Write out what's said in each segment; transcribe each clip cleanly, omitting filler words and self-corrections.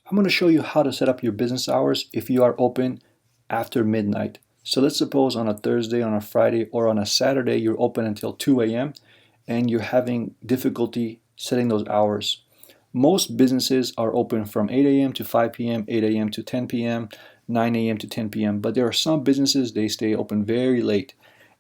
I'm going to show you how to set up your business hours if you are open after midnight. So let's suppose on a Thursday, on a Friday, or on a Saturday you're open until 2 a.m. and you're having difficulty setting those hours. Most businesses are open from 8 a.m. to 5 p.m., 8 a.m. to 10 p.m., 9 a.m. to 10 p.m. But there are some businesses, they stay open very late.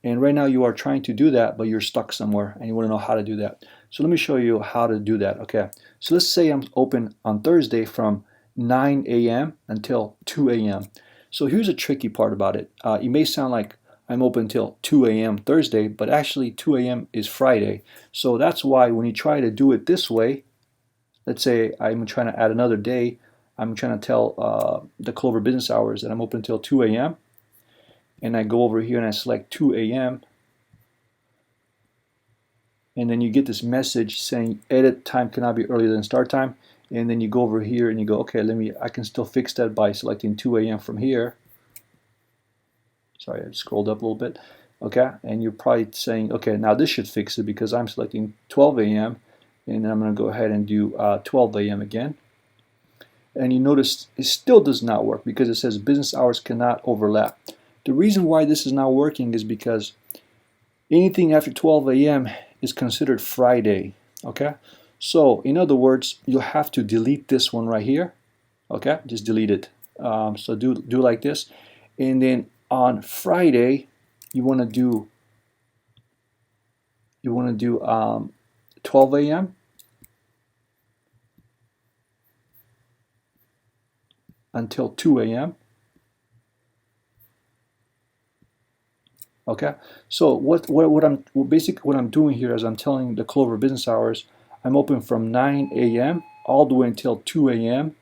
And right now you are trying to do that, but you're stuck somewhere and you want to know how to do that. So let me show you how to do that. Okay. So let's say I'm open on Thursday from 9 a.m. until 2 a.m. So here's a tricky part about it. It may sound like I'm open until 2 a.m. Thursday, but actually 2 a.m. is Friday. So that's why when you try to do it this way, let's say I'm trying to add another day, I'm trying to tell the Clover Business Hours that I'm open until 2 a.m. and I go over here and I select 2 a.m. and then you get this message saying edit time cannot be earlier than start time, and then you go over here and you go, okay, I can still fix that by selecting 2 a.m. from here. Sorry, I scrolled up a little bit. Okay, and you're probably saying, okay, now this should fix it because I'm selecting 12 a.m. and then I'm going to go ahead and do 12 a.m. again. And you notice it still does not work because it says business hours cannot overlap. The reason why this is not working is because anything after 12 a.m. is considered Friday. Okay, so in other words, you'll have to delete this one right here. Okay, just delete it. So do like this, and then on Friday you want to do 12 a.m. until 2 a.m. Okay, so what I'm doing here is I'm telling the Clover Business Hours I'm open from 9 a.m. all the way until 2 a.m.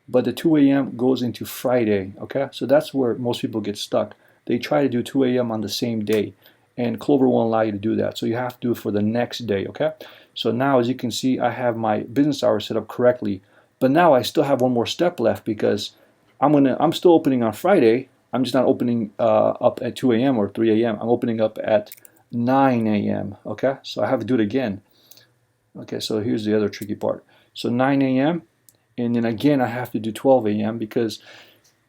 but the 2 a.m. goes into Friday. Okay, so that's where most people get stuck. They try to do 2 a.m. on the same day, and Clover won't allow you to do that. So you have to do it for the next day. Okay, so now as you can see, I have my business hours set up correctly, but now I still have one more step left because I'm still opening on Friday. I'm just not opening up at 2 a.m. or 3 a.m. I'm opening up at 9 a.m. Okay, so I have to do it again. Okay, so here's the other tricky part. So 9 a.m. and then again I have to do 12 a.m. because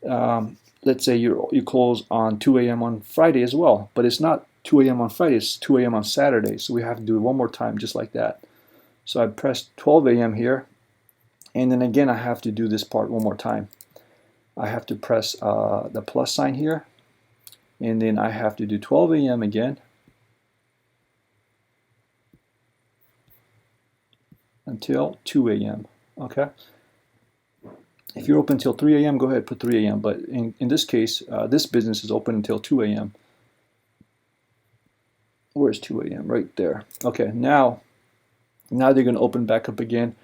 let's say you close on 2 a.m. on Friday as well, but it's not 2 a.m. on Friday, it's 2 a.m. on Saturday. So we have to do it one more time just like that. So I press 12 a.m. here, and then again I have to do this part one more time. I have to press the plus sign here, and then I have to do 12 a.m. again until 2 a.m. Okay. If you're open until 3 a.m., go ahead and put 3 a.m. But in this case, this business is open until 2 a.m. Where's 2 a.m.? Right there. Okay. Now they're going to open back up again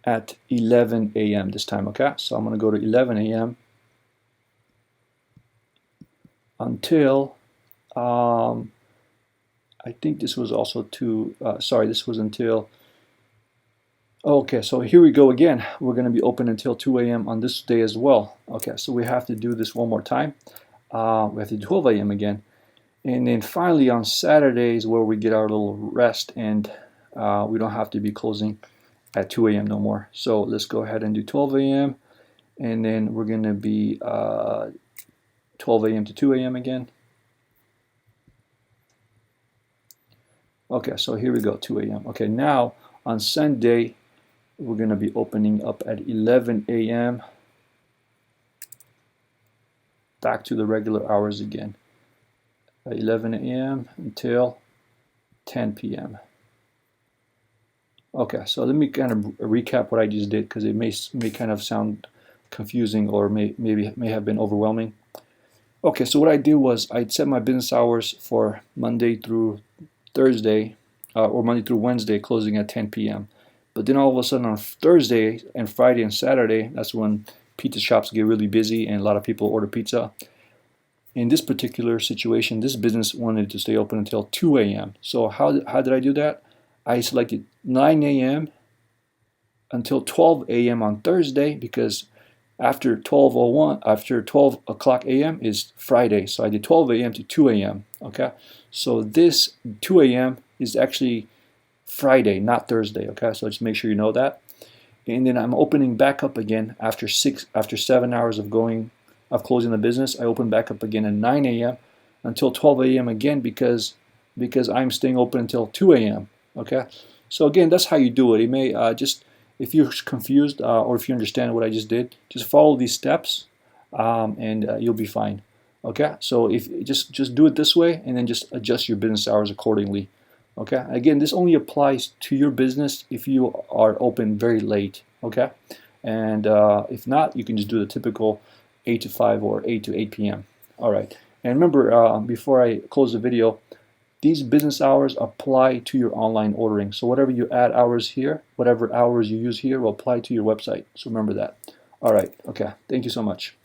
at 11 a.m. this time. Okay. So I'm going to go to 11 a.m. until I think this was also this was until, okay, so here we go again. We're going to be open until 2 a.m. on this day as well. Okay, so we have to do this one more time. We have to do 12 a.m. again. And then finally on Saturdays where we get our little rest and we don't have to be closing at 2 a.m. no more. So let's go ahead and do 12 a.m. and then we're going to be 12 a.m. to 2 a.m. again. Okay, so here we go, 2 a.m. Okay, now on Sunday, we're going to be opening up at 11 a.m. back to the regular hours again. 11 a.m. until 10 p.m. Okay, so let me kind of recap what I just did because it may kind of sound confusing or may have been overwhelming. Okay, so what I did was I set my business hours for Monday through Thursday, or Monday through Wednesday, closing at 10 p.m. But then all of a sudden on Thursday and Friday and Saturday, that's when pizza shops get really busy and a lot of people order pizza. In this particular situation, this business wanted to stay open until 2 a.m. So how did I do that? I selected 9 a.m. until 12 a.m. on Thursday because after 12 o'clock a.m. is Friday. So I did 12 a.m. to 2 a.m. Okay, so this 2 a.m. is actually Friday, not Thursday. Okay, so just make sure you know that. and then I'm opening back up again after 7 hours of closing the business. I open back up again at 9 a.m. until 12 a.m. again because I'm staying open until 2 a.m. Okay, so again, that's how you do it. It may just, if you're confused or if you understand what I just did, just follow these steps, and you'll be fine. Okay, so if just do it this way, and then just adjust your business hours accordingly. Okay, again, this only applies to your business if you are open very late. Okay, and if not, you can just do the typical 8 to 5 or 8 to 8 p.m. All right, and remember, before I close the video, these business hours apply to your online ordering. So whatever you add hours here, whatever hours you use here will apply to your website. So remember that. All right, okay, thank you so much.